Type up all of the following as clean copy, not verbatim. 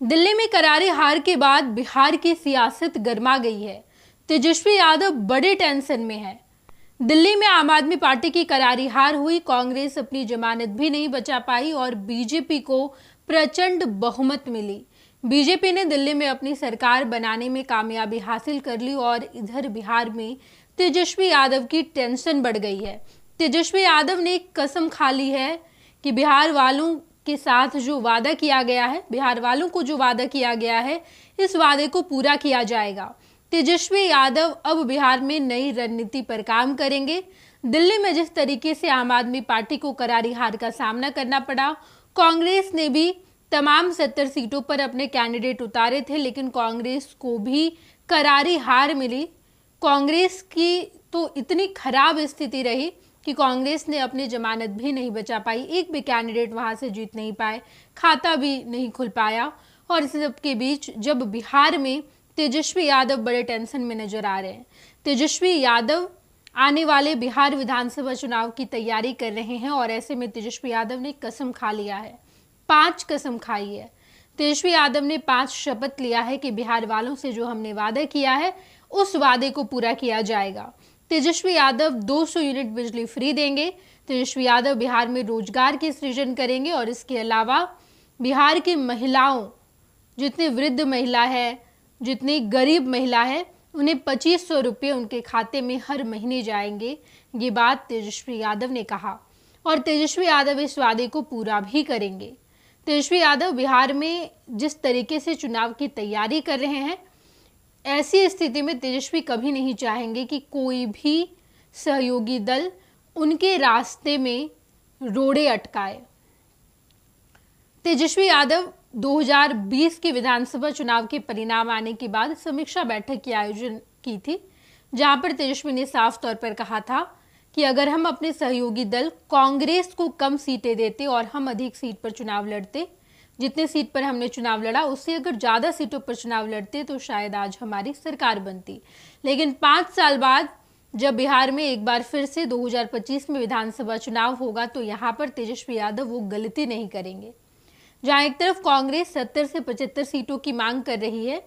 दिल्ली में करारी हार के बाद बिहार की सियासत गर्मा गई है। तेजस्वी यादव बड़े टेंशन में है। दिल्ली में आम आदमी पार्टी की करारी हार हुई, कांग्रेस अपनी जमानत भी नहीं बचा पाई और बीजेपी को प्रचंड बहुमत मिली। बीजेपी ने दिल्ली में अपनी सरकार बनाने में कामयाबी हासिल कर ली और इधर बिहार में तेजस्वी यादव की टेंशन बढ़ गई है। तेजस्वी यादव ने एक कसम खा ली है कि बिहार वालों के साथ जो वादा किया गया है, बिहार वालों को जो वादा किया गया है, इस वादे को पूरा किया जाएगा। तेजस्वी यादव अब बिहार में नई रणनीति पर काम करेंगे। दिल्ली में जिस तरीके से आम आदमी पार्टी को करारी हार का सामना करना पड़ा, कांग्रेस ने भी तमाम 70 सीटों पर अपने कैंडिडेट उतारे थे, लेकिन कांग्रेस को भी करारी हार मिली। कांग्रेस की तो इतनी खराब स्थिति रही कि कांग्रेस ने अपनी जमानत भी नहीं बचा पाई, एक भी कैंडिडेट वहां से जीत नहीं पाए, खाता भी नहीं खुल पाया। और इस सब के बीच जब बिहार में तेजस्वी यादव बड़े टेंशन में नजर आ रहे हैं। तेजस्वी यादव आने वाले बिहार विधानसभा चुनाव की तैयारी कर रहे हैं और ऐसे में तेजस्वी यादव ने कसम खा लिया है, 5 कसम खाई है। तेजस्वी यादव ने 5 शपथ लिया है कि बिहार वालों से जो हमने वादा किया है उस वादे को पूरा किया जाएगा। तेजस्वी यादव 200 यूनिट बिजली फ्री देंगे। तेजस्वी यादव बिहार में रोजगार की सृजन करेंगे और इसके अलावा बिहार की महिलाओं, जितनी वृद्ध महिला है, जितनी गरीब महिला है, उन्हें 2500 रुपये उनके खाते में हर महीने जाएंगे। ये बात तेजस्वी यादव ने कहा और तेजस्वी यादव इस वादे को पूरा भी करेंगे। तेजस्वी यादव बिहार में जिस तरीके से चुनाव की तैयारी कर रहे हैं, ऐसी स्थिति में तेजस्वी कभी नहीं चाहेंगे कि कोई भी सहयोगी दल उनके रास्ते में रोड़े अटकाए। तेजस्वी यादव 2020 के विधानसभा चुनाव के परिणाम आने के बाद समीक्षा बैठक की आयोजन की थी, जहां पर तेजस्वी ने साफ तौर पर कहा था कि अगर हम अपने सहयोगी दल कांग्रेस को कम सीटें देते और हम अधिक सीट पर चुनाव लड़ते, जितने सीट पर हमने चुनाव लड़ा उससे अगर ज्यादा सीटों पर चुनाव लड़ते तो शायद आज हमारी सरकार बनती। लेकिन 5 साल बाद जब बिहार में एक बार फिर से 2025 में विधानसभा चुनाव होगा तो यहाँ पर तेजस्वी यादव वो गलती नहीं करेंगे। जहां एक तरफ कांग्रेस 70 से 75 सीटों की मांग कर रही है,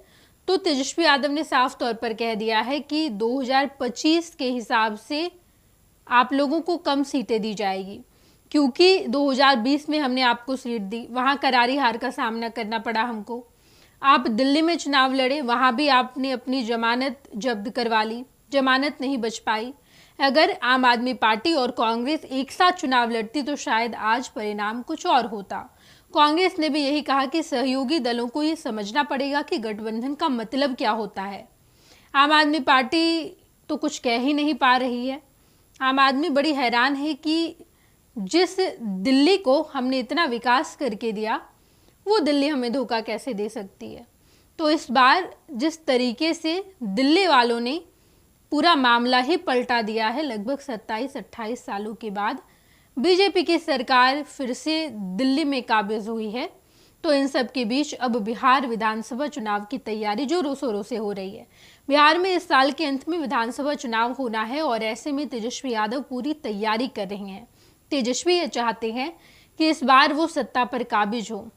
तो तेजस्वी यादव ने साफ तौर पर कह दिया है कि 2025 के हिसाब से आप लोगों को कम सीटें दी जाएगी, क्योंकि 2020 में हमने आपको सीट दी, वहां करारी हार का सामना करना पड़ा हमको। आप दिल्ली में चुनाव लड़े, वहां भी आपने अपनी जमानत जब्त करवा ली, जमानत नहीं बच पाई। अगर आम आदमी पार्टी और कांग्रेस एक साथ चुनाव लड़ती तो शायद आज परिणाम कुछ और होता। कांग्रेस ने भी यही कहा कि सहयोगी दलों को ये समझना पड़ेगा कि गठबंधन का मतलब क्या होता है। आम आदमी पार्टी तो कुछ कह ही नहीं पा रही है। आम आदमी बड़ी हैरान है कि जिस दिल्ली को हमने इतना विकास करके दिया, वो दिल्ली हमें धोखा कैसे दे सकती है। तो इस बार जिस तरीके से दिल्ली वालों ने पूरा मामला ही पलटा दिया है, लगभग 27-28 सालों के बाद बीजेपी की सरकार फिर से दिल्ली में काबिज हुई है। तो इन सब के बीच अब बिहार विधानसभा चुनाव की तैयारी जोरों शोरों से हो रही है। बिहार में इस साल के अंत में विधानसभा चुनाव होना है और ऐसे में तेजस्वी यादव पूरी तैयारी कर रहे हैं। तेजस्वी ये चाहते हैं कि इस बार वो सत्ता पर काबिज हो,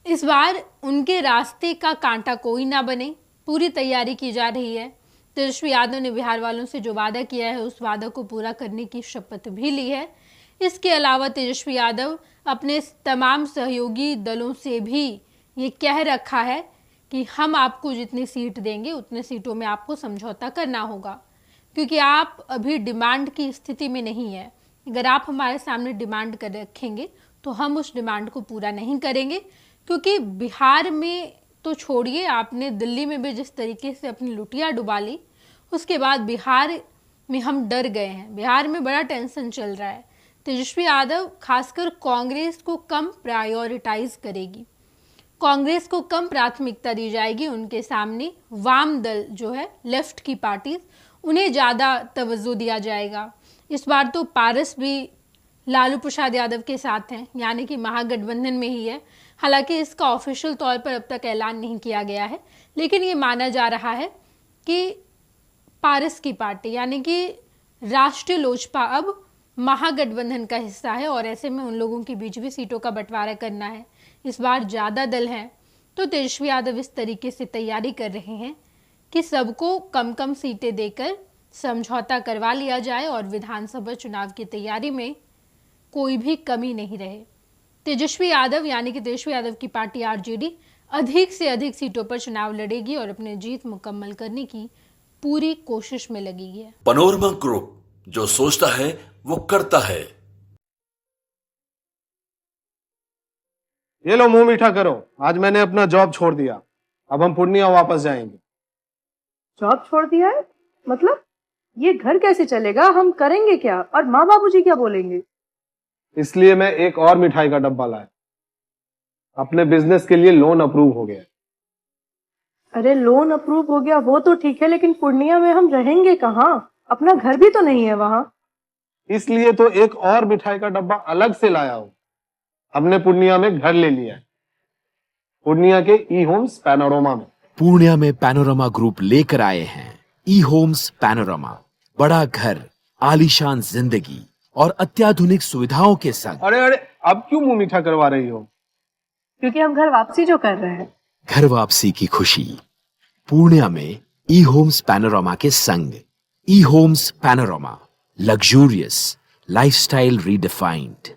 इस बार उनके रास्ते का कांटा कोई ना बने, पूरी तैयारी की जा रही है। तेजस्वी यादव ने बिहार वालों से जो वादा किया है उस वादा को पूरा करने की शपथ भी ली है। इसके अलावा तेजस्वी यादव अपने तमाम सहयोगी दलों से भी ये कह रखा है कि हम आपको जितनी सीट देंगे उतने सीटों में आपको समझौता करना होगा, क्योंकि आप अभी डिमांड की स्थिति में नहीं है। अगर आप हमारे सामने डिमांड कर रखेंगे तो हम उस डिमांड को पूरा नहीं करेंगे, क्योंकि बिहार में तो छोड़िए, आपने दिल्ली में भी जिस तरीके से अपनी लुटिया डुबा ली, उसके बाद बिहार में हम डर गए हैं। बिहार में बड़ा टेंशन चल रहा है। तेजस्वी यादव खासकर कांग्रेस को कम प्रायोरिटाइज करेगी, कांग्रेस को कम प्राथमिकता दी जाएगी। उनके सामने वाम दल जो है, लेफ्ट की पार्टी, उन्हें ज़्यादा तवज्जो दिया जाएगा। इस बार तो पारस भी लालू प्रसाद यादव के साथ हैं, यानी कि महागठबंधन में ही है। हालांकि इसका ऑफिशियल तौर पर अब तक ऐलान नहीं किया गया है, लेकिन ये माना जा रहा है कि पारस की पार्टी यानी कि राष्ट्रीय लोजपा अब महागठबंधन का हिस्सा है और ऐसे में उन लोगों के बीच भी सीटों का बंटवारा करना है। इस बार ज़्यादा दल हैं, तो तेजस्वी यादव इस तरीके से तैयारी कर रहे हैं कि सबको कम कम सीटें देकर समझौता करवा लिया जाए और विधानसभा चुनाव की तैयारी में कोई भी कमी नहीं रहे। तेजस्वी यादव यानी कि तेजस्वी यादव की पार्टी आरजेडी अधिक से अधिक सीटों पर चुनाव लड़ेगी और अपनी जीत मुकम्मल करने की पूरी कोशिश में लगी है। पैनोरमा ग्रुप, जो सोचता है वो करता है। ये लो मुंह मीठा करो, आज मैंने अपना जॉब छोड़ दिया, अब हम पूर्णिया वापस जाएंगे। जॉब छोड़ दिया है? मतलब ये घर कैसे चलेगा? हम करेंगे क्या? और माँ बाबूजी क्या बोलेंगे? इसलिए मैं एक और मिठाई का डब्बा लाया। अपने बिजनेस के लिए लोन अप्रूव हो गया। अरे लोन अप्रूव हो गया वो तो ठीक है, लेकिन पूर्णिया में हम रहेंगे कहाँ? अपना घर भी तो नहीं है वहां। इसलिए तो एक और मिठाई का डब्बा अलग से लाया हूं। हमने पूर्णिया में घर ले लिया है, पूर्णिया के ई होम्स पैनोरमा में। पूर्णिया में पैनोरमा ग्रुप लेकर आए हैं ई होम्स पैनोरमा। बड़ा घर, आलीशान जिंदगी और अत्याधुनिक सुविधाओं के संग। अरे अब क्यों मुंह मीठा करवा रही हो? क्योंकि हम घर वापसी जो कर रहे हैं। घर वापसी की खुशी पूर्णिया में ई होम्स पैनोरमा के संग। ई homes panorama, luxurious lifestyle redefined.